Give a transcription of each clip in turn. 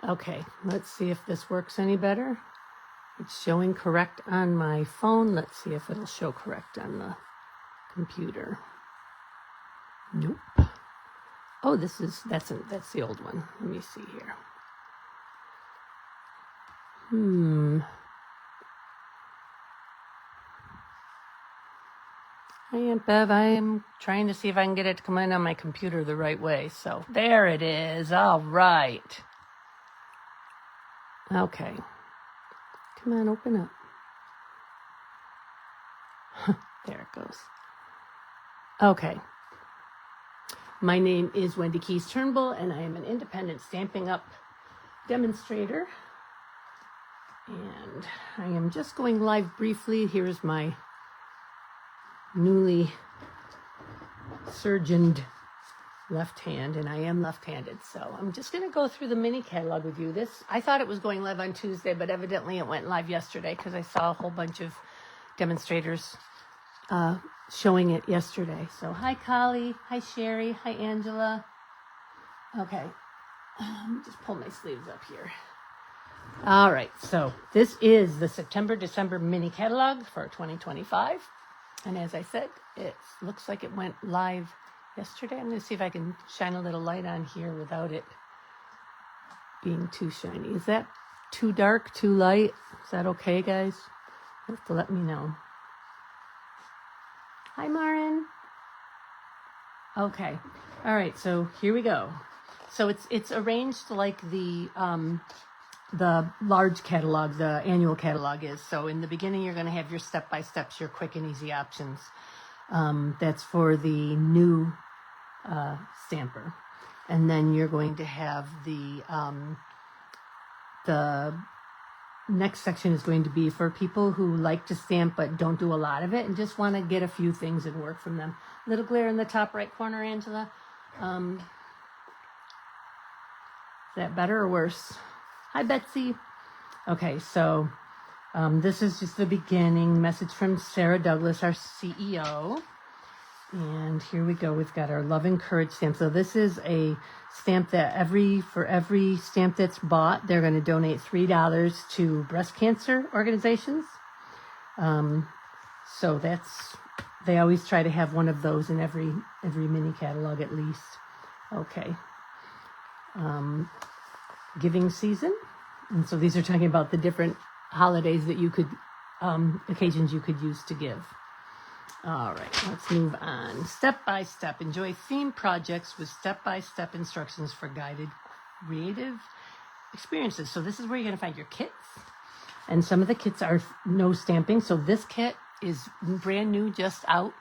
Okay, let's see if this works any better. It's showing correct on my phone. Let's see if it'll show correct on the computer. Nope. Oh, that's the old one. Let me see here. Hi, Aunt Bev. I am trying to see if I can get it to come in on my computer the right way. So there it is. All right. Okay. Come on, open up. There it goes. Okay. My name is Wendy Keys Turnbull, and I am an independent Stampin' Up! Demonstrator. And I am just going live briefly. Here's my newly surgeoned left hand, and I am left-handed, so I'm just going to go through the mini catalog with you. I thought it was going live on Tuesday, but evidently it went live yesterday because I saw a whole bunch of demonstrators showing it yesterday. So hi Collie, hi Sherry, hi Angela. Okay, just pull my sleeves up here. All right, so this is the September-December mini catalog for 2025. And as I said, it looks like it went live yesterday. I'm going to see if I can shine a little light on here without it being too shiny. Is that too dark, too light? Is that okay, guys? You have to let me know. Hi, Marin. Okay. All right, so here we go. So it's arranged like the large catalog, the annual catalog is. So in the beginning, you're going to have your step-by-steps, your quick and easy options. That's for the new stamper. And then you're going to have the next section is going to be for people who like to stamp but don't do a lot of it and just want to get a few things and work from them. Little glare in the top right corner, Angela. Is that better or worse? Hi, Betsy. Okay, so this is just the beginning message from Sarah Douglas, our CEO. And here we go. We've got our Love and Courage stamp. So this is a stamp that for every stamp that's bought, they're going to donate $3 to breast cancer organizations. So they always try to have one of those in every mini catalog at least. Okay. Giving season. And so these are talking about the different holidays that you could, occasions you could use to give. All right, let's move on. Step by step. Enjoy theme projects with step-by-step instructions for guided creative experiences. So this is where you're going to find your kits. And some of the kits are no stamping. So this kit is brand new, just out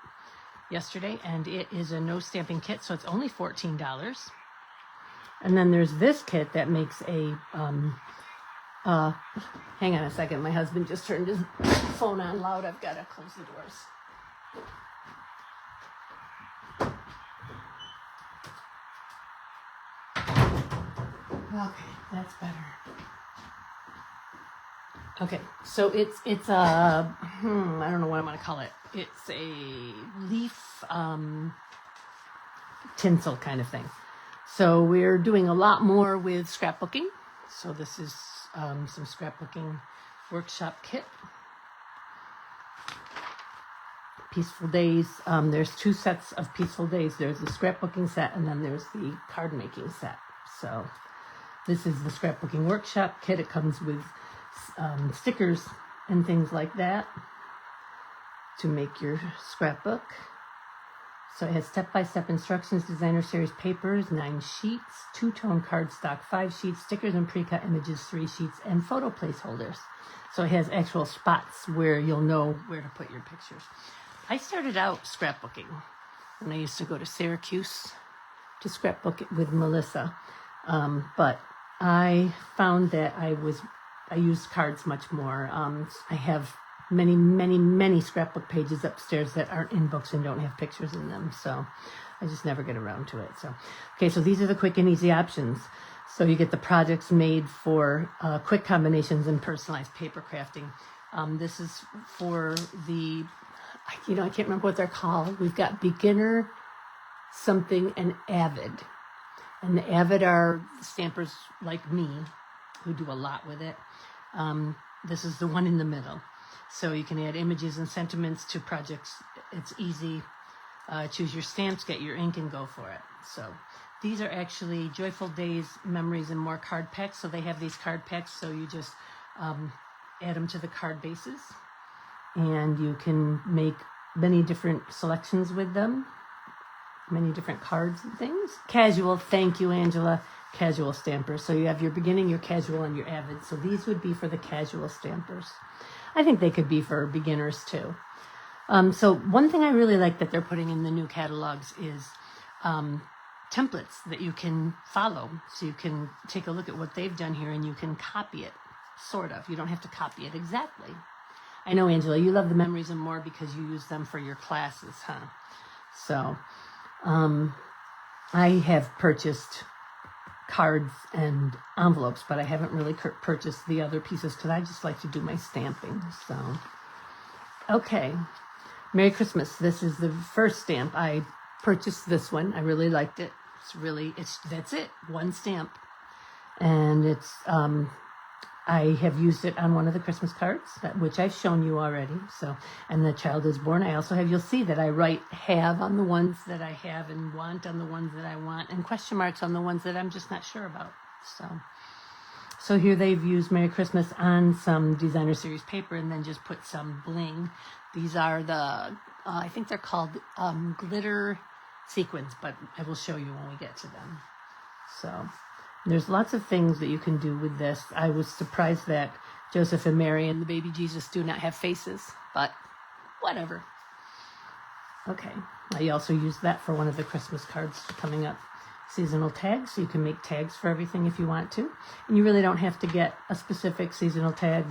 yesterday. And it is a no stamping kit. So it's only $14. And then there's this kit that makes a, hang on a second. My husband just turned his phone on loud. I've got to close the doors. Okay, that's better. Okay, so it's a, I don't know what I'm going to call it. It's a leaf tinsel kind of thing. So we're doing a lot more with scrapbooking. So this is some scrapbooking workshop kit. Peaceful Days. There's two sets of Peaceful Days. There's the scrapbooking set and then there's the card making set. So this is the scrapbooking workshop kit. It comes with stickers and things like that to make your scrapbook. So it has step-by-step instructions, designer series papers, 9 sheets, 2-tone cardstock, 5 sheets, stickers and pre-cut images, 3 sheets, and photo placeholders. So it has actual spots where you'll know where to put your pictures. I started out scrapbooking when I used to go to Syracuse to scrapbook with Melissa. But I found that I used cards much more. I have many scrapbook pages upstairs that aren't in books and don't have pictures in them. So I just never get around to it. So, okay, so these are the quick and easy options. So you get the projects made for quick combinations and personalized paper crafting. This is for the, I can't remember what they're called. We've got beginner, something, and avid. And the avid are stampers like me who do a lot with it. This is the one in the middle. So you can add images and sentiments to projects. It's easy. Choose your stamps, get your ink, and go for it. So these are actually Joyful Days, Memories, and More card packs. So they have these card packs, so you just add them to the card bases. And you can make many different selections with them, many different cards and things. Casual, thank you, Angela. Casual stampers. So you have your beginning, your casual, and your avid. So these would be for the casual stampers. I think they could be for beginners too. So one thing I really like that they're putting in the new catalogs is templates that you can follow. So you can take a look at what they've done here and you can copy it, sort of. You don't have to copy it exactly. I know, Angela, you love the Memories and More because you use them for your classes, huh? So I have purchased cards and envelopes, but I haven't really purchased the other pieces because I just like to do my stamping. So, okay. Merry Christmas. This is the first stamp. I purchased this one. I really liked it. That's it. One stamp. And it's, I have used it on one of the Christmas cards, which I've shown you already. So, and the child is born. I also have, you'll see that I write have on the ones that I have and want on the ones that I want and question marks on the ones that I'm just not sure about. So here they've used Merry Christmas on some designer series paper and then just put some bling. These are the, I think they're called glitter sequins, but I will show you when we get to them. So there's lots of things that you can do with this. I was surprised that Joseph and Mary and the baby Jesus do not have faces, but whatever. Okay, I also used that for one of the Christmas cards coming up. Seasonal tags, so you can make tags for everything if you want to. And you really don't have to get a specific seasonal tag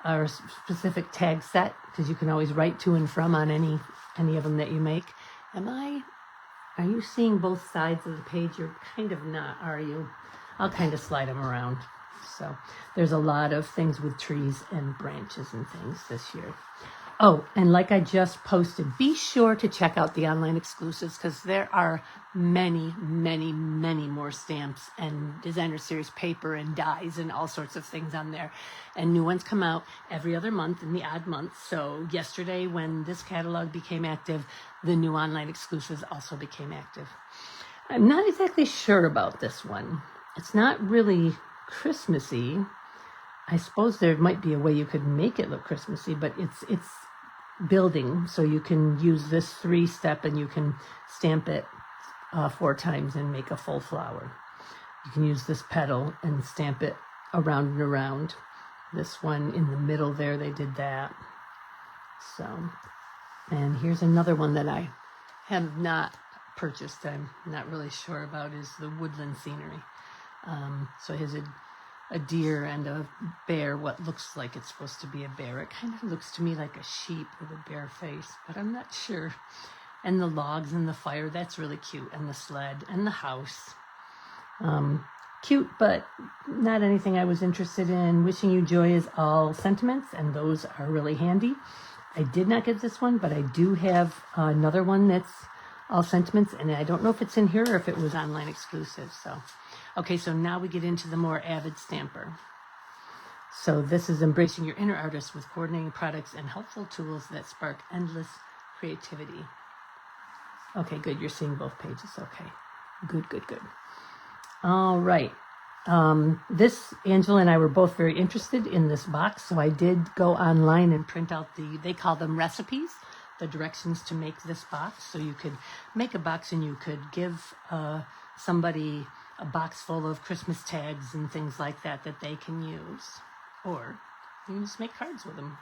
or a specific tag set because you can always write to and from on any of them that you make. Are you seeing both sides of the page? You're kind of not, are you? I'll kind of slide them around. So there's a lot of things with trees and branches and things this year. Oh, and like I just posted, be sure to check out the online exclusives because there are many, many, many more stamps and designer series paper and dies and all sorts of things on there. And new ones come out every other month in the odd months. So yesterday when this catalog became active, the new online exclusives also became active. I'm not exactly sure about this one. It's not really Christmassy. I suppose there might be a way you could make it look Christmassy, but it's building, so you can use this 3-step and you can stamp it 4 times and make a full flower. You can use this petal and stamp it around and around. This one in the middle there, they did that. So, and here's another one that I have not purchased. I'm not really sure about is the woodland scenery. So here's a deer and a bear, what looks like it's supposed to be a bear. It kind of looks to me like a sheep with a bear face, but I'm not sure. And the logs and the fire, that's really cute. And the sled and the house. Cute, but not anything I was interested in. Wishing you joy is all sentiments, and those are really handy. I did not get this one, but I do have another one that's all sentiments, and I don't know if it's in here or if it was online exclusive. So, okay, so now we get into the more avid stamper. So this is embracing your inner artist with coordinating products and helpful tools that spark endless creativity. Okay, good. You're seeing both pages. Okay, good. All right. This, Angela and I were both very interested in this box, so I did go online and print out they call them recipes, the directions to make this box. So you could make a box and you could give somebody a box full of Christmas tags and things like that they can use. Or you can just make cards with them.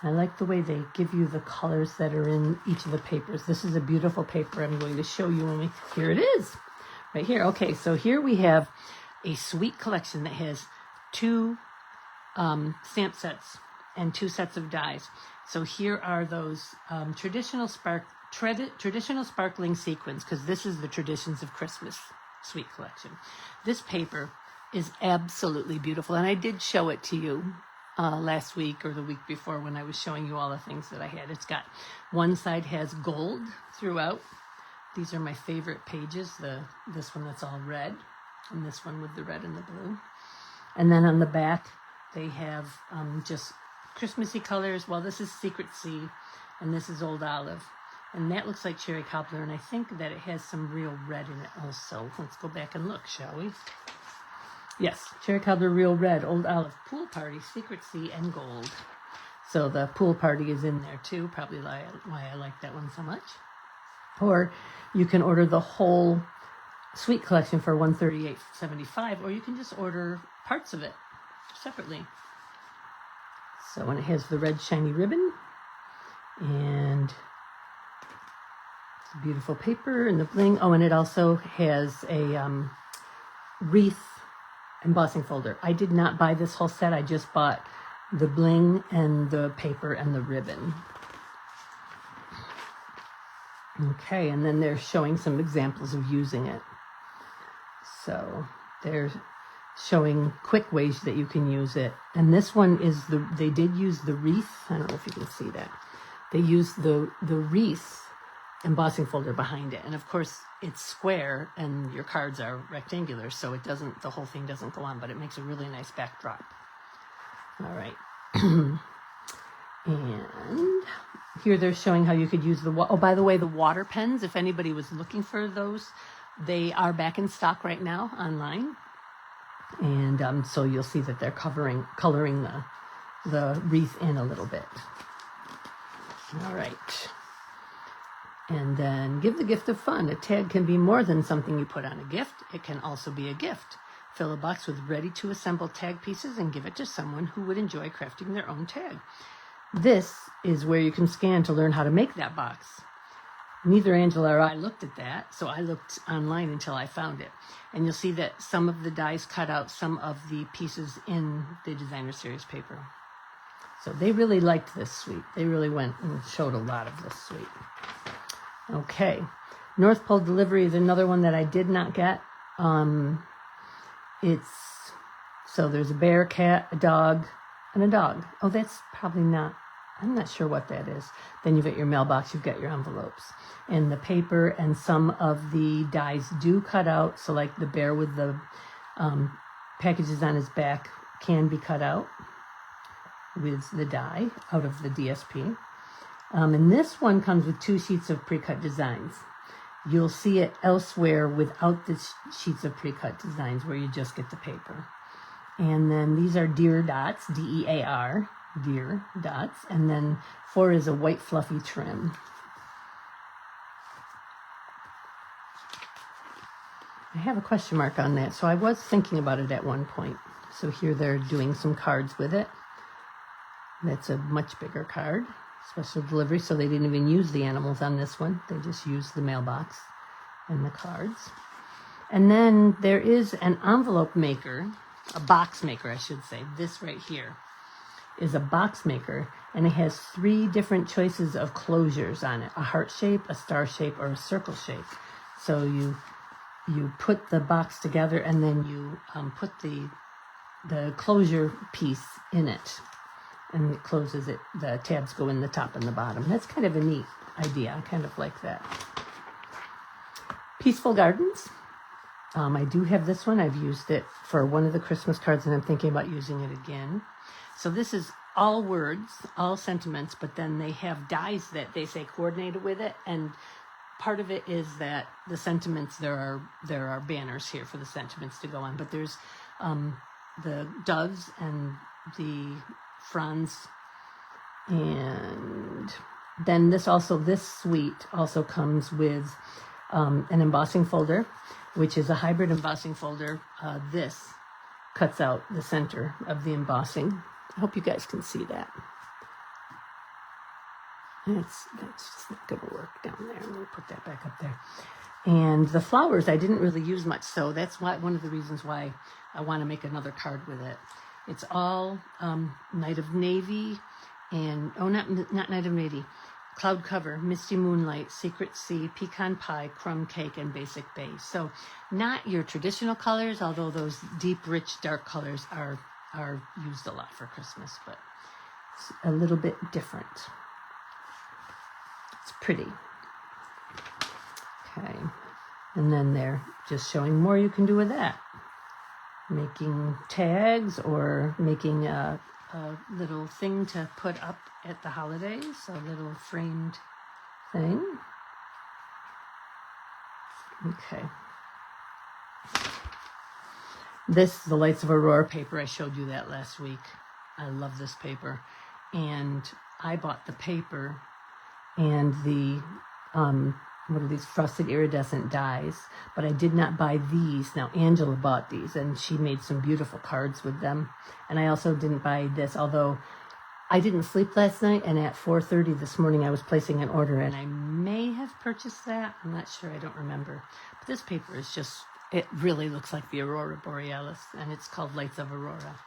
I like the way they give you the colors that are in each of the papers. This is a beautiful paper I'm going to show you here it is, right here. Okay, so here we have a sweet collection that has 2 stamp sets and 2 sets of dies. So here are those traditional sparkling sequins, because this is the Traditions of Christmas Sweet Collection. This paper is absolutely beautiful, and I did show it to you last week or the week before when I was showing you all the things that I had. It's got one side has gold throughout. These are my favorite pages, this one that's all red, and this one with the red and the blue. And then on the back, they have just Christmassy colors. Well, this is Secret Sea, and this is Old Olive. And that looks like cherry cobbler, and I think that it has some real red in it also. Let's go back and look, shall we? Yes, cherry cobbler, real red, Old Olive, pool party, Secret Sea, and gold. So the pool party is in there too, probably why I like that one so much. Or you can order the whole sweet collection for $138.75, or you can just order parts of it separately. So when it has the red shiny ribbon and it's a beautiful paper and the bling. Oh, and it also has a wreath embossing folder. I did not buy this whole set. I just bought the bling and the paper and the ribbon. Okay, and then they're showing some examples of using it. So they're showing quick ways that you can use it. And this one is they did use the wreath. I don't know if you can see that. They used the wreath embossing folder behind it. And of course it's square and your cards are rectangular, so the whole thing doesn't go on, but it makes a really nice backdrop. All right. And here they're showing how you could use oh, by the way, the water pens, if anybody was looking for those, they are back in stock right now online. And so you'll see that they're coloring the wreath in a little bit. All right. And then give the gift of fun. A tag can be more than something you put on a gift. It can also be a gift. Fill a box with ready-to-assemble tag pieces and give it to someone who would enjoy crafting their own tag. This is where you can scan to learn how to make that box. Neither Angela or I looked at that, so I looked online until I found it. And you'll see that some of the dies cut out some of the pieces in the designer series paper. So they really liked this suite. They really went and showed a lot of this suite. Okay, North Pole Delivery is another one that I did not get. So there's a bear, cat, a dog, and a dog. Oh, that's probably not, I'm not sure what that is. Then you've got your mailbox, you've got your envelopes. And the paper and some of the dies do cut out. So like the bear with the packages on his back can be cut out with the die out of the DSP. And this one comes with 2 sheets of pre-cut designs. You'll see it elsewhere without the sheets of pre-cut designs where you just get the paper. And then these are deer dots, D-E-A-R, deer dots. And then 4 is a white fluffy trim. I have a question mark on that, so I was thinking about it at one point. So here they're doing some cards with it. That's a much bigger card. Special delivery, so they didn't even use the animals on this one. They just used the mailbox and the cards. And then there is an envelope maker, a box maker, I should say. This right here is a box maker, and it has 3 different choices of closures on it: a heart shape, a star shape, or a circle shape. So you put the box together, and then you put the closure piece in it. And it closes it, the tabs go in the top and the bottom. That's kind of a neat idea. I kind of like that. Peaceful Gardens. I do have this one. I've used it for one of the Christmas cards, and I'm thinking about using it again. So this is all words, all sentiments, but then they have dies that they say coordinated with it. And part of it is that the sentiments, there are banners here for the sentiments to go on. But there's the doves and the fronds, and then this suite also comes with an embossing folder, which is a hybrid embossing folder. This cuts out the center of the embossing. I hope you guys can see that. That's just not going to work down there. I'm going to put that back up there. And the flowers I didn't really use much, so that's one of the reasons why I want to make another card with it. It's all Night of Navy and, not Night of Navy, Cloud Cover, Misty Moonlight, Secret Sea, Pecan Pie, Crumb Cake, and Basic Base. So not your traditional colors, although those deep, rich, dark colors are used a lot for Christmas, but it's a little bit different. It's pretty. Okay, and then they're just showing more you can do with that. making tags or making a little thing to put up at the holidays, a little framed thing. Okay. This is the Lights of Aurora paper. I showed you that last week. I love this paper. And I bought the paper and the, what are these, frosted iridescent dies, but I did not buy these. Now, Angela bought these, and she made some beautiful cards with them. And I also didn't buy this, although I didn't sleep last night, and at 4:30 this morning I was placing an order, and I may have purchased that. I'm not sure. I don't remember. But this paper is just, it really looks like the Aurora Borealis, and it's called Lights of Aurora.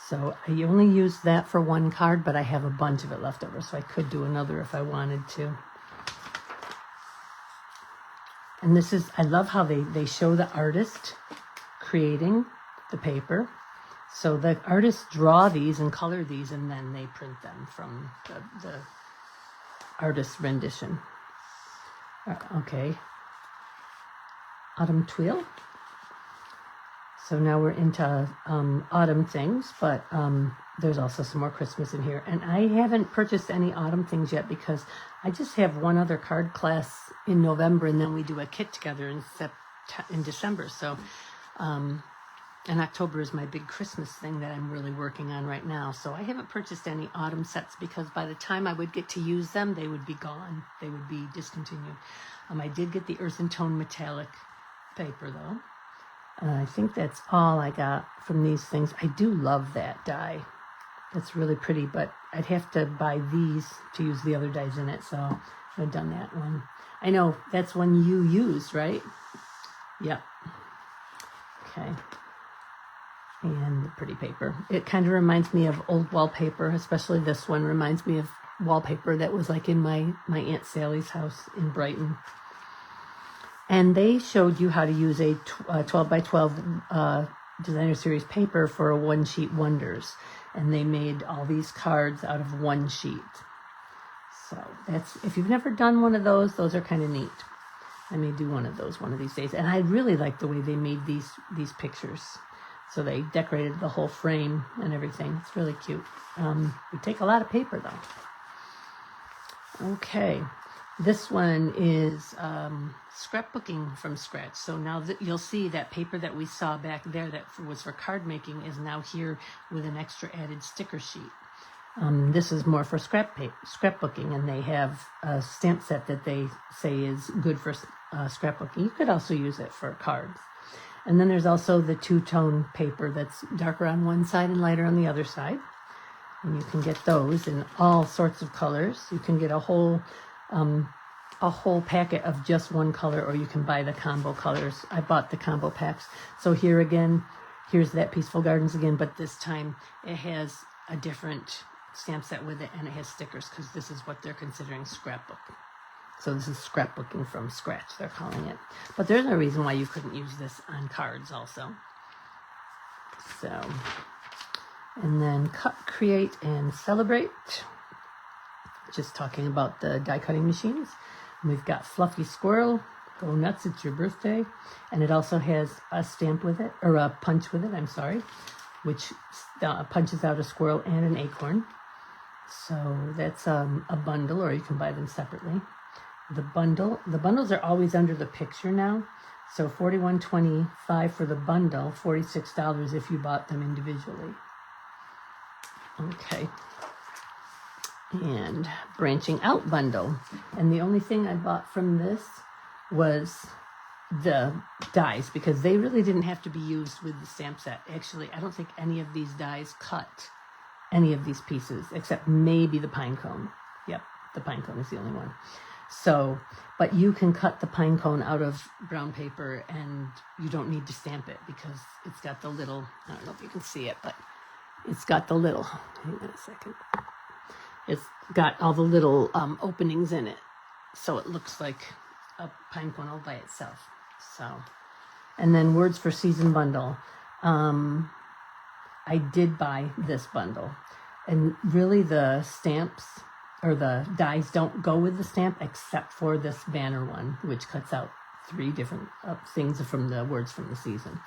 So I only used that for one card, but I have a bunch of it left over, so I could do another if I wanted to. And this is, I love how they show the artist creating the paper. So the artists draw these and color these, and then they print them from the artist's rendition. Okay. Autumn Twill. So now we're into autumn things, but there's also some more Christmas in here. And I haven't purchased any autumn things yet because I just have one other card class in November, and then we do a kit together in December. So, and October is my big Christmas thing that I'm really working on right now. So I haven't purchased any autumn sets because by the time I would get to use them, they would be gone. They would be discontinued. I did get the Earth and Tone metallic paper though. I think that's all I got from these things. I do love that die. That's really pretty, but I'd have to buy these to use the other dies in it, so I've done that one. I know, that's one you use, right? Yep. Okay. And the pretty paper. It kind of reminds me of old wallpaper, especially this one reminds me of wallpaper that was like in my Aunt Sally's house in Brighton. And they showed you how to use a 12 by 12 designer series paper for a one sheet wonders. And they made all these cards out of one sheet. So that's, if you've never done one of those are kind of neat. I may do one of those one of these days. And I really like the way they made these pictures. So they decorated the whole frame and everything. It's really cute. It take a lot of paper though. Okay. This one is scrapbooking from scratch. So now that you'll see that paper that we saw back there that was for card making is now here with an extra added sticker sheet. This is more for scrapbooking, and they have a stamp set that they say is good for scrapbooking. You could also use it for cards. And then there's also the two-tone paper that's darker on one side and lighter on the other side. And you can get those in all sorts of colors. You can get a whole packet of just one color, or you can buy the combo colors. I bought the combo packs. So here again, here's that Peaceful Gardens again, but this time it has a different stamp set with it, and it has stickers because this is what they're considering scrapbook. So this is scrapbooking from scratch, they're calling it. But there's no reason why you couldn't use this on cards also. So, and then cut, create, and celebrate. Just talking about the die cutting machines. And we've got Fluffy Squirrel, go nuts, it's your birthday. And it also has a stamp with it, or a punch with it, I'm sorry, which punches out a squirrel and an acorn. So that's a bundle, or you can buy them separately. The bundles are always under the picture now. So $41.25 for the bundle, $46 if you bought them individually. Okay. And branching out bundle. And the only thing I bought from this was the dies, because they really didn't have to be used with the stamp set. Actually, I don't think any of these dies cut any of these pieces, except maybe the pine cone. Yep, the pine cone is the only one. So, but you can cut the pine cone out of brown paper, and you don't need to stamp it because it's got the little, I don't know if you can see it, but it's got the little, hang on a second. It's got all the little openings in it. So it looks like a pine cone all by itself. So, and then Words for Season bundle. I did buy this bundle. And really the stamps or the dies don't go with the stamp except for this banner one, which cuts out 3 different things from the Words from the Season.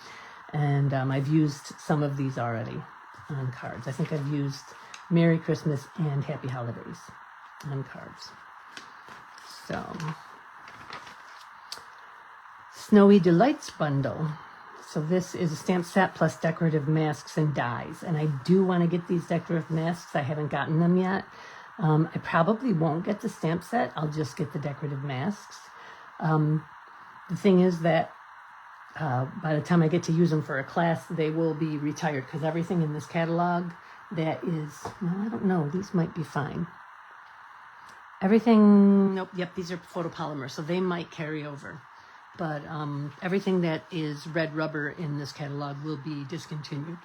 And I've used some of these already on cards. I think I've used Merry Christmas and Happy Holidays on cards. So, Snowy Delights bundle. So this is a stamp set plus decorative masks and dies. And I do want to get these decorative masks. I haven't gotten them yet. I probably won't get the stamp set. I'll just get the decorative masks. The thing is that by the time I get to use them for a class, they will be retired because everything in this catalog that is, well, I don't know, these might be fine. Everything, nope, yep, these are photopolymer, so they might carry over. But everything that is red rubber in this catalog will be discontinued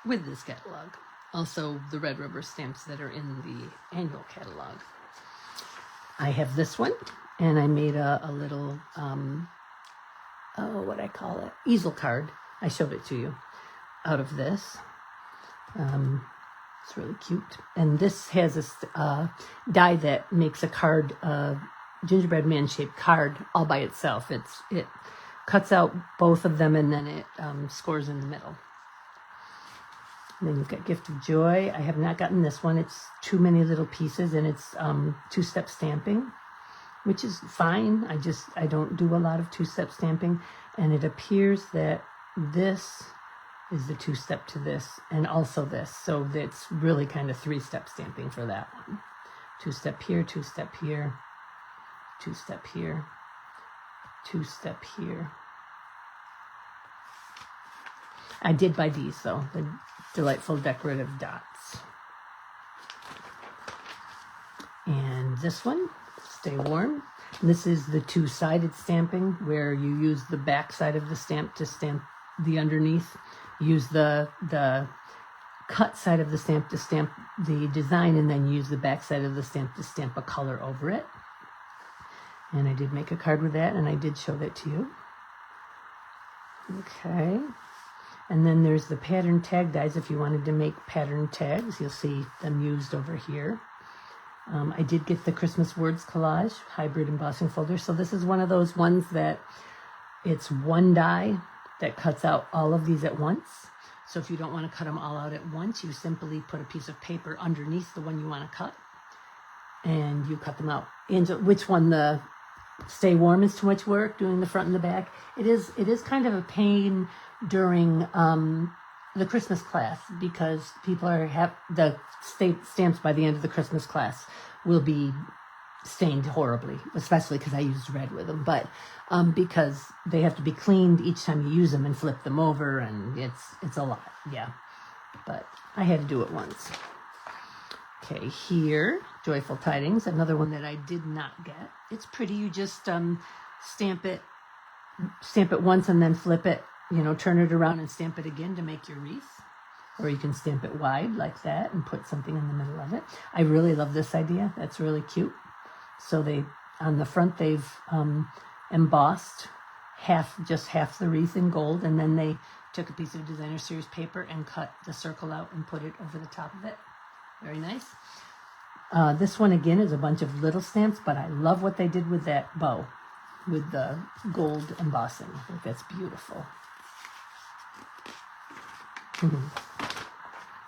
with this catalog. Also, the red rubber stamps that are in the annual catalog. I have this one, and I made a little, what I call it, easel card. I showed it to you out of this. It's really cute. And this has a die that makes a card, gingerbread man shaped card all by itself. It cuts out both of them and then it scores in the middle. And then you've got Gift of Joy. I have not gotten this one. It's too many little pieces and it's two-step stamping, which is fine. I don't do a lot of two-step stamping. And it appears that this is the two-step to this and also this. So it's really kind of three-step stamping for that one. Two-step here, two-step here, two-step here, two-step here. I did buy these though, the Delightful Decorative Dots. And this one, Stay Warm. This is the two-sided stamping where you use the back side of the stamp to stamp the underneath. Use the cut side of the stamp to stamp the design and then use the back side of the stamp to stamp a color over it. And I did make a card with that and I did show that to you. Okay. And then there's the pattern tag dies. If you wanted to make pattern tags, you'll see them used over here. I did get the Christmas Words Collage hybrid embossing folder. So this is one of those ones that it's one die that cuts out all of these at once. So if you don't want to cut them all out at once, you simply put a piece of paper underneath the one you want to cut and you cut them out. And which one, the Stay Warm, is too much work doing the front and the back. It is kind of a pain during the Christmas class because people have the stamps by the end of the Christmas class will be stained horribly, especially because I used red with them, but because they have to be cleaned each time you use them and flip them over, and it's a lot, yeah. But I had to do it once. Okay, here, Joyful Tidings, another one that I did not get. It's pretty. You just stamp it once and then flip it, turn it around and stamp it again to make your wreath. Or you can stamp it wide like that and put something in the middle of it. I really love this idea. That's really cute. So on the front, they've embossed just half the wreath in gold, and then they took a piece of designer series paper and cut the circle out and put it over the top of it. Very nice. This one again is a bunch of little stamps, but I love what they did with that bow, with the gold embossing. I think that's beautiful.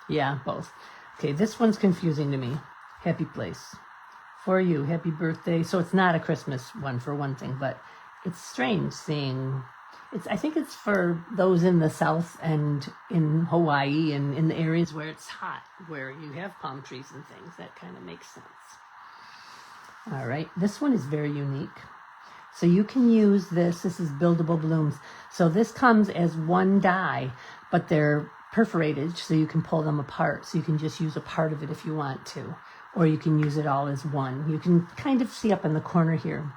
Yeah, both. Okay, this one's confusing to me. Happy Place. For you, happy birthday. So it's not a Christmas one for one thing, but it's strange seeing, I think it's for those in the South and in Hawaii and in the areas where it's hot, where you have palm trees and things. That kind of makes sense. All right, this one is very unique. So you can use this is buildable blooms. So this comes as one die, but they're perforated so you can pull them apart. So you can just use a part of it if you want to, or you can use it all as one. You can kind of see up in the corner here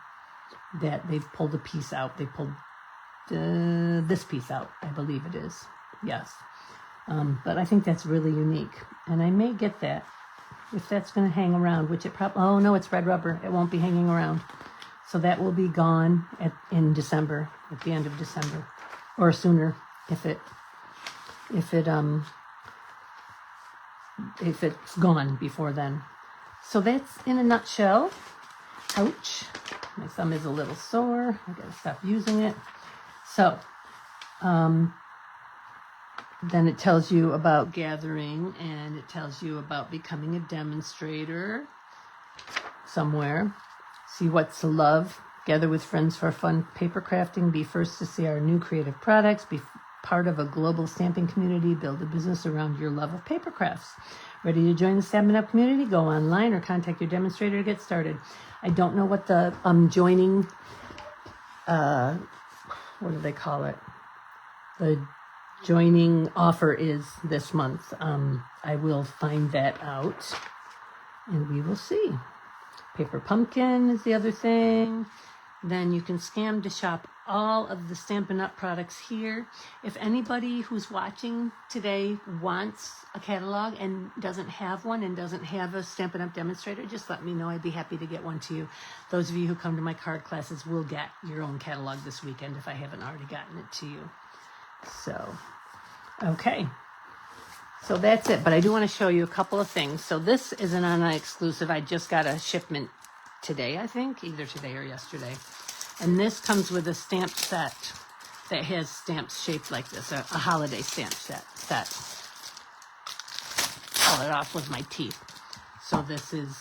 that they've pulled a piece out. They pulled this piece out, I believe it is. Yes. But I think that's really unique. And I may get that if that's going to hang around, which it probably, oh no, it's red rubber. It won't be hanging around. So that will be gone in December, at the end of December, or sooner if it's gone before then. So that's in a nutshell. Ouch. My thumb is a little sore. I gotta stop using it. So, Then it tells you about gathering, and it tells you about becoming a demonstrator somewhere. See what's to love. Gather with friends for fun paper crafting. Be first to see our new creative products. Be part of a global stamping community. Build a business around your love of paper crafts. Ready to join the Stampin' Up community? Go online or contact your demonstrator to get started. I don't know what the joining, what do they call it? The joining offer is this month. I will find that out and we will see. Paper pumpkin is the other thing. Then you can scan to shop all of the Stampin' Up products here. If anybody who's watching today wants a catalog and doesn't have one and doesn't have a Stampin' Up demonstrator, just let me know. I'd be happy to get one to you. Those of you who come to my card classes will get your own catalog this weekend if I haven't already gotten it to you. So, okay. So that's it, but I do want to show you a couple of things. So this is an online exclusive. I just got a shipment today, I think, either today or yesterday. And this comes with a stamp set that has stamps shaped like this, a holiday stamp set. Pull it off with my teeth. So this is,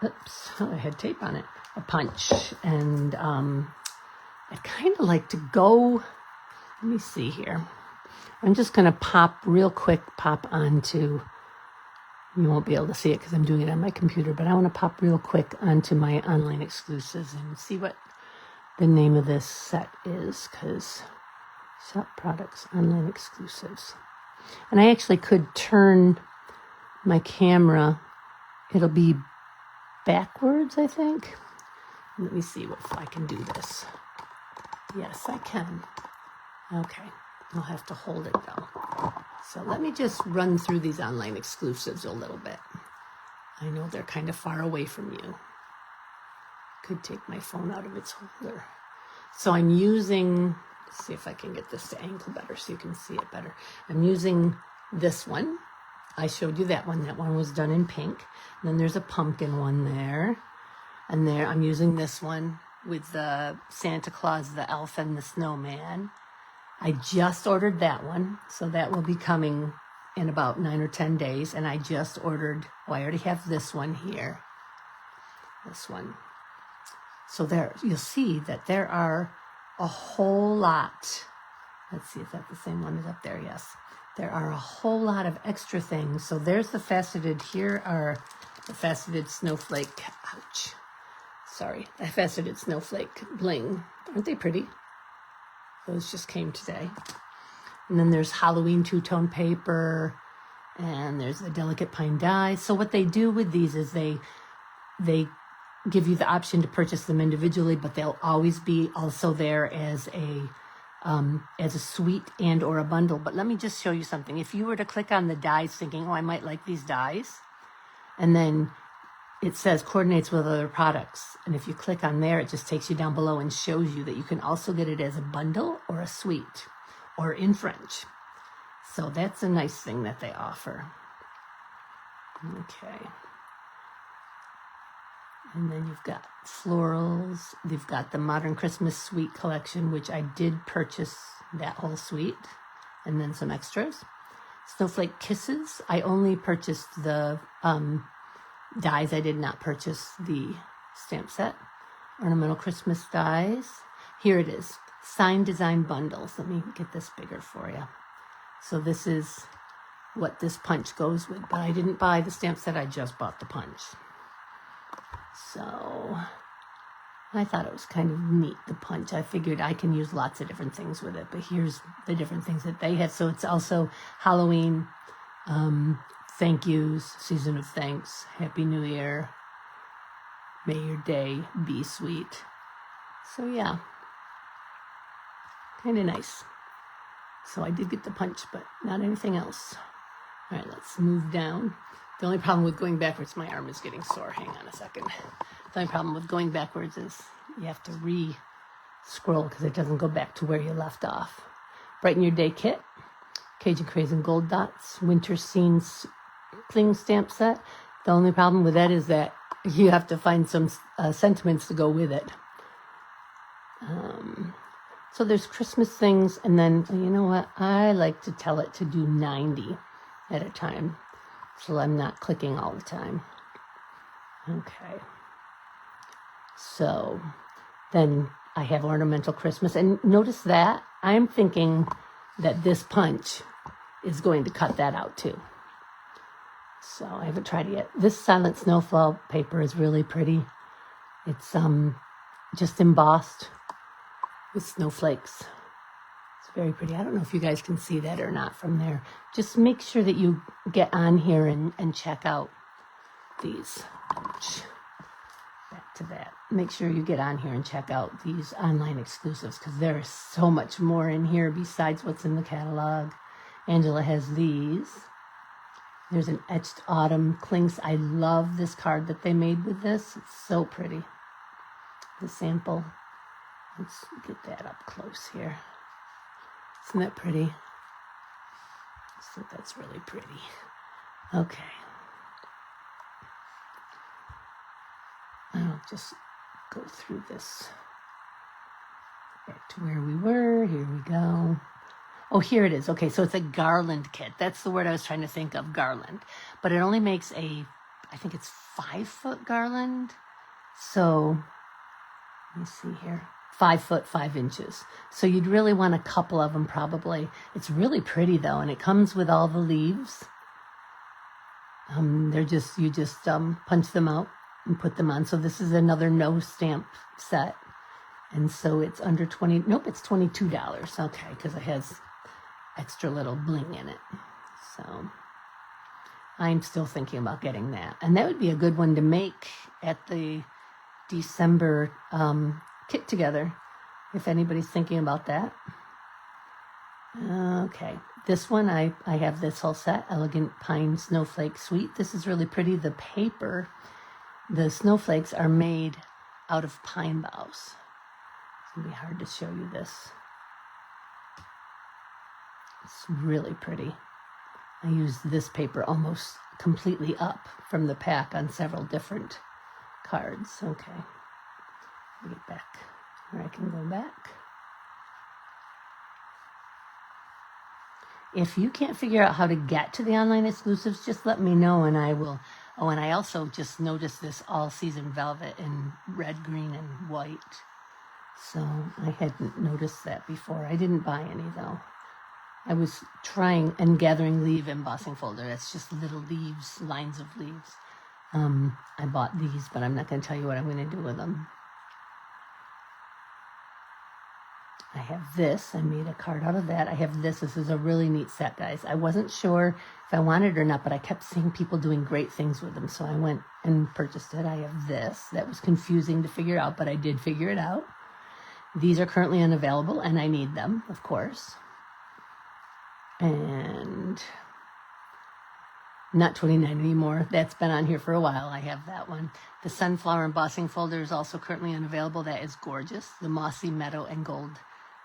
oops, I had tape on it, a punch. And I'd kind of like to go, let me see here. I'm just going to pop onto, you won't be able to see it because I'm doing it on my computer, but I want to pop real quick onto my online exclusives and see what the name of this set is, because shop products, online exclusives. And I actually could turn my camera, it'll be backwards, I think. Let me see if I can do this. Yes, I can. Okay. I'll have to hold it though. So let me just run through these online exclusives a little bit. I know they're kind of far away from you. Could take my phone out of its holder. So I'm using, let's see if I can get this to angle better so you can see it better. I'm using this one. I showed you that one. That one was done in pink. And then there's a pumpkin one there. And there I'm using this one with the Santa Claus, the elf, and the snowman. I just ordered that one, so that will be coming in about 9 or 10 days. And I just ordered, I already have this one here. This one. So there, you'll see that there are a whole lot. Let's see if that's the same one is up there. Yes. There are a whole lot of extra things. So there's the faceted, here are the faceted snowflake, ouch. Sorry, the faceted snowflake bling. Aren't they pretty? Those just came today. And then there's Halloween two-tone paper, and there's the delicate pine die. So what they do with these is they give you the option to purchase them individually, but they'll always be also there as a suite and or a bundle. But let me just show you something. If you were to click on the dies thinking, oh, I might like these dies, and then it says coordinates with other products. And if you click on there, it just takes you down below and shows you that you can also get it as a bundle or a suite or in French. So that's a nice thing that they offer. Okay. And then you've got florals. They've got the Modern Christmas Suite collection, which I did purchase that whole suite, and then some extras. Snowflake Kisses. I only purchased the dies. I did not purchase the stamp set. Ornamental Christmas dies. Here it is. Signed design bundles. Let me get this bigger for you. So this is what this punch goes with, but I didn't buy the stamp set. I just bought the punch. So I thought it was kind of neat, the punch. I figured I can use lots of different things with it, but here's the different things that they have. So it's also Halloween, thank yous, season of thanks, Happy New Year, may your day be sweet. So yeah, kind of nice. So I did get the punch, but not anything else. All right, let's move down. The only problem with going backwards, my arm is getting sore. Hang on a second. The only problem with going backwards is you have to re-scroll because it doesn't go back to where you left off. Brighten Your Day Kit, Cajun Craze and Gold Dots, Winter Scene Cling Stamp Set. The only problem with that is that you have to find some sentiments to go with it. So there's Christmas things, and then, you know what? I like to tell it to do 90 at a time, so I'm not clicking all the time. Okay. So then I have ornamental Christmas, and notice that I'm thinking that this punch is going to cut that out too. So I haven't tried it yet. This Silent Snowfall paper is really pretty. It's just embossed with snowflakes. It's very pretty. I don't know if you guys can see that or not from there. Just make sure that you get on here and check out these. Back to that. Make sure you get on here and check out these online exclusives, because there is so much more in here besides what's in the catalog. Angela has these. There's an etched autumn clinks. I love this card that they made with this. It's so pretty. The sample. Let's get that up close here. Isn't that pretty? I think that's really pretty. Okay. I'll just go through this. Back to where we were. Here we go. Oh, here it is. Okay, so it's a garland kit. That's the word I was trying to think of, garland. But it only makes I think it's 5-foot garland. So, let me see here. 5 foot, 5 inches. So you'd really want a couple of them probably. It's really pretty though, and it comes with all the leaves. You just punch them out and put them on. So this is another no stamp set. And so it's under 20, nope, it's $22. Okay, because it has extra little bling in it. So I'm still thinking about getting that. And that would be a good one to make at the December kit together, if anybody's thinking about that. Okay, this one, I have this whole set, Elegant Pine Snowflake Suite. This is really pretty. The paper, the snowflakes are made out of pine boughs. It's going to be hard to show you this. It's really pretty. I used this paper almost completely up from the pack on several different cards. Okay. Let me get back where I can go back. If you can't figure out how to get to the online exclusives, just let me know and I will. Oh, and I also just noticed this all-season velvet in red, green, and white. So I hadn't noticed that before. I didn't buy any, though. I was trying and gathering leaf embossing folder. That's just little leaves, lines of leaves. I bought these, but I'm not going to tell you what I'm going to do with them. I have this. I made a card out of that. I have this. This is a really neat set, guys. I wasn't sure if I wanted it or not, but I kept seeing people doing great things with them, so I went and purchased it. I have this. That was confusing to figure out, but I did figure it out. These are currently unavailable, and I need them, of course. And not $29 anymore. That's been on here for a while. I have that one. The Sunflower Embossing Folder is also currently unavailable. That is gorgeous. The Mossy Meadow and Gold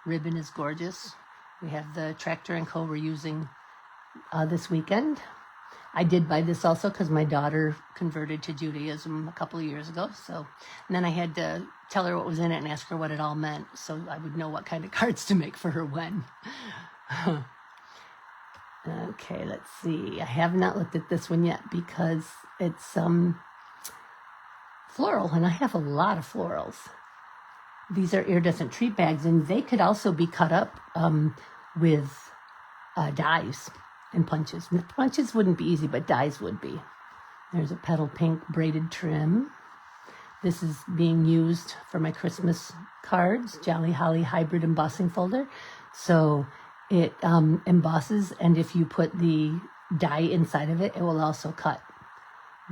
ribbon is gorgeous. We have the Tractor & Co. we're using this weekend. I did buy this also because my daughter converted to Judaism a couple of years ago. So, and then I had to tell her what was in it and ask her what it all meant so I would know what kind of cards to make for her when. Okay, let's see. I have not looked at this one yet because it's floral, and I have a lot of florals. These are iridescent tree bags, and they could also be cut up with dies and punches. And the punches wouldn't be easy, but dies would be. There's a petal pink braided trim. This is being used for my Christmas cards, Jolly Holly Hybrid Embossing Folder. So it embosses, and if you put the die inside of it, it will also cut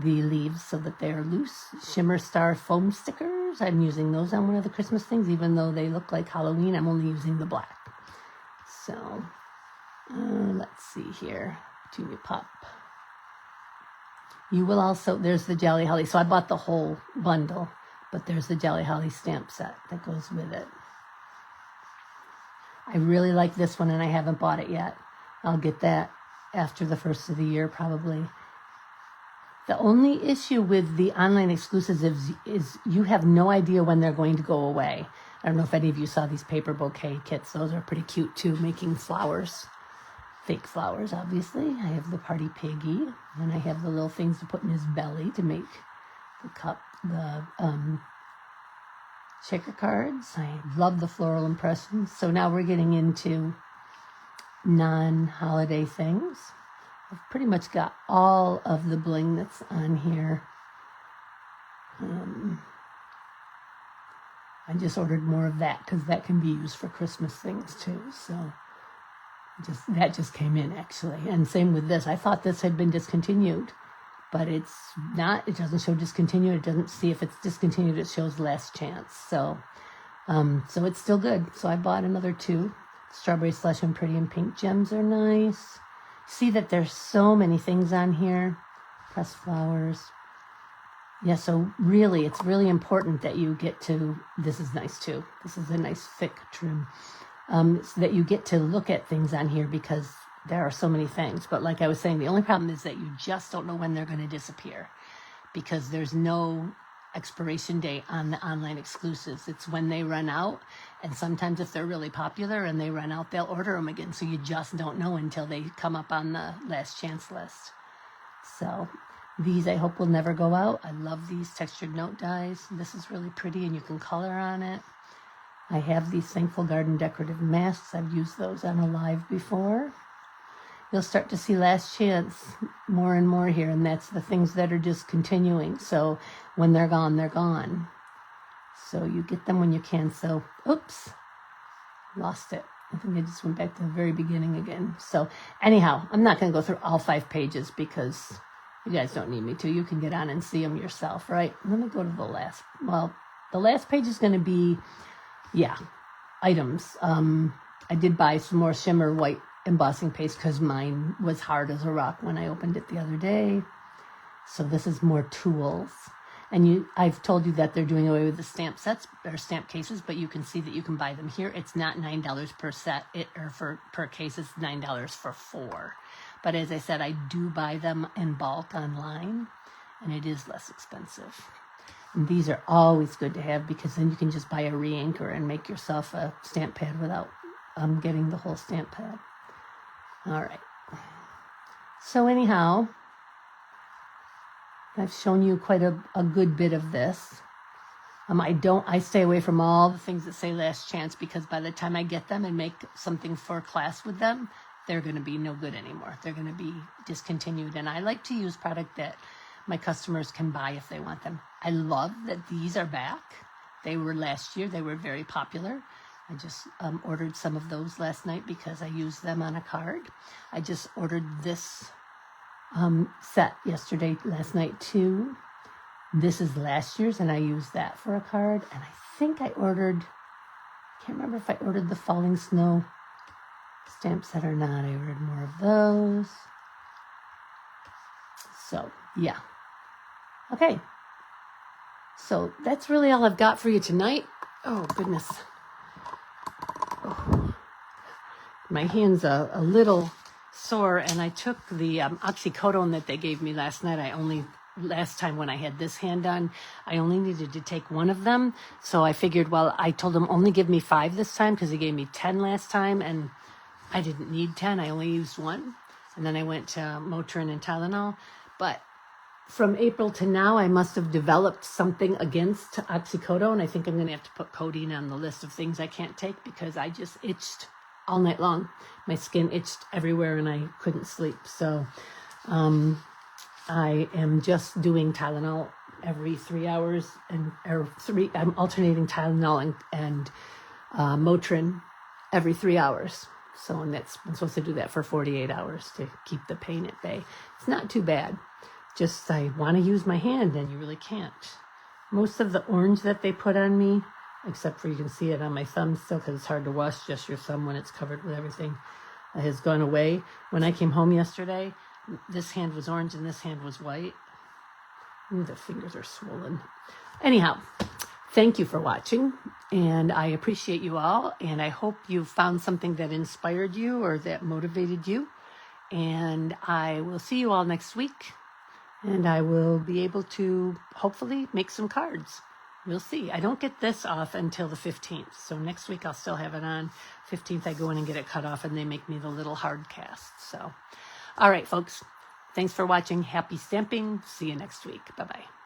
the leaves so that they're loose. Shimmer Star foam stickers. I'm using those on one of the Christmas things, even though they look like Halloween. I'm only using the black. So let's see here. Petunia Pop. You will also, there's the Jolly Holly. So I bought the whole bundle, but there's the Jolly Holly stamp set that goes with it. I really like this one, and I haven't bought it yet. I'll get that after the first of the year, probably. The only issue with the online exclusives is you have no idea when they're going to go away. I don't know if any of you saw these paper bouquet kits. Those are pretty cute too, making flowers. Fake flowers, obviously. I have the party piggy, and I have the little things to put in his belly to make the cup, the shaker cards. I love the floral impressions. So now we're getting into non-holiday things. I've pretty much got all of the bling that's on here. I just ordered more of that because that can be used for Christmas things too. So that just came in actually. And same with this. I thought this had been discontinued, but it's not. It doesn't show discontinued. It doesn't see if it's discontinued. It shows last chance. So it's still good. So I bought another 2. Strawberry Slush and Pretty and Pink Gems are nice. See that there's so many things on here. Pressed flowers. Yeah, so really, it's really important that you get to, this is nice too. This is a nice thick trim. So that you get to look at things on here because there are so many things. But like I was saying, the only problem is that you just don't know when they're going to disappear because there's no expiration date on the online exclusives. It's when they run out. And sometimes if they're really popular and they run out, they'll order them again. So you just don't know until they come up on the last chance list. So these I hope will never go out. I love these textured note dies. This is really pretty and you can color on it. I have these Thankful Garden decorative masks. I've used those on a live before. You'll start to see last chance more and more here, and that's the things that are discontinuing. So when they're gone, they're gone. So you get them when you can. So, oops, lost it. I think I just went back to the very beginning again. So anyhow, I'm not going to go through all 5 pages because you guys don't need me to. You can get on and see them yourself, right? Let me go to the last. Well, the last page is going to be, items. I did buy some more shimmer white embossing paste because mine was hard as a rock when I opened it the other day. So this is more tools. And I've told you that they're doing away with the stamp sets or stamp cases, but you can see that you can buy them here. It's not $9 per set per case. It's $9 for 4. But as I said, I do buy them in bulk online, and it is less expensive. And these are always good to have because then you can just buy a re-anchor and make yourself a stamp pad without getting the whole stamp pad. All right. So anyhow, I've shown you quite a good bit of this. I stay away from all the things that say last chance because by the time I get them and make something for class with them, they're going to be no good anymore. They're going to be discontinued. And I like to use product that my customers can buy if they want them. I love that these are back. They were last year. They were very popular. I just ordered some of those last night because I used them on a card. I just ordered this set last night too. This is last year's and I used that for a card. And I think I can't remember if I ordered the Falling Snow stamp set or not. I ordered more of those. So, yeah. Okay. So that's really all I've got for you tonight. Oh, goodness. Oh. My hand's a little sore, and I took the oxycodone that they gave me last night. Last time when I had this hand done, I only needed to take 1 of them. So I figured, I told them only give me 5 this time because he gave me 10 last time, and I didn't need 10. I only used 1. And then I went to Motrin and Tylenol. But from April to now, I must have developed something against oxycodone. I think I'm going to have to put codeine on the list of things I can't take because I just itched all night long. My skin itched everywhere and I couldn't sleep. So I am just doing Tylenol every 3 hours I'm alternating Tylenol and Motrin every 3 hours. So I'm supposed to do that for 48 hours to keep the pain at bay. It's not too bad. Just I want to use my hand and you really can't. Most of the orange that they put on me, except for you can see it on my thumb still because it's hard to wash just your thumb when it's covered with everything, has gone away. When I came home yesterday, this hand was orange and this hand was white. Ooh, the fingers are swollen. Anyhow, thank you for watching, and I appreciate you all, and I hope you found something that inspired you or that motivated you, and I will see you all next week, and I will be able to hopefully make some cards. we'll see. I don't get this off until the 15th. So next week I'll still have it on. 15th I go in and get it cut off and they make me the little hard cast. So, all right, folks. Thanks for watching. Happy stamping. See you next week. Bye-bye.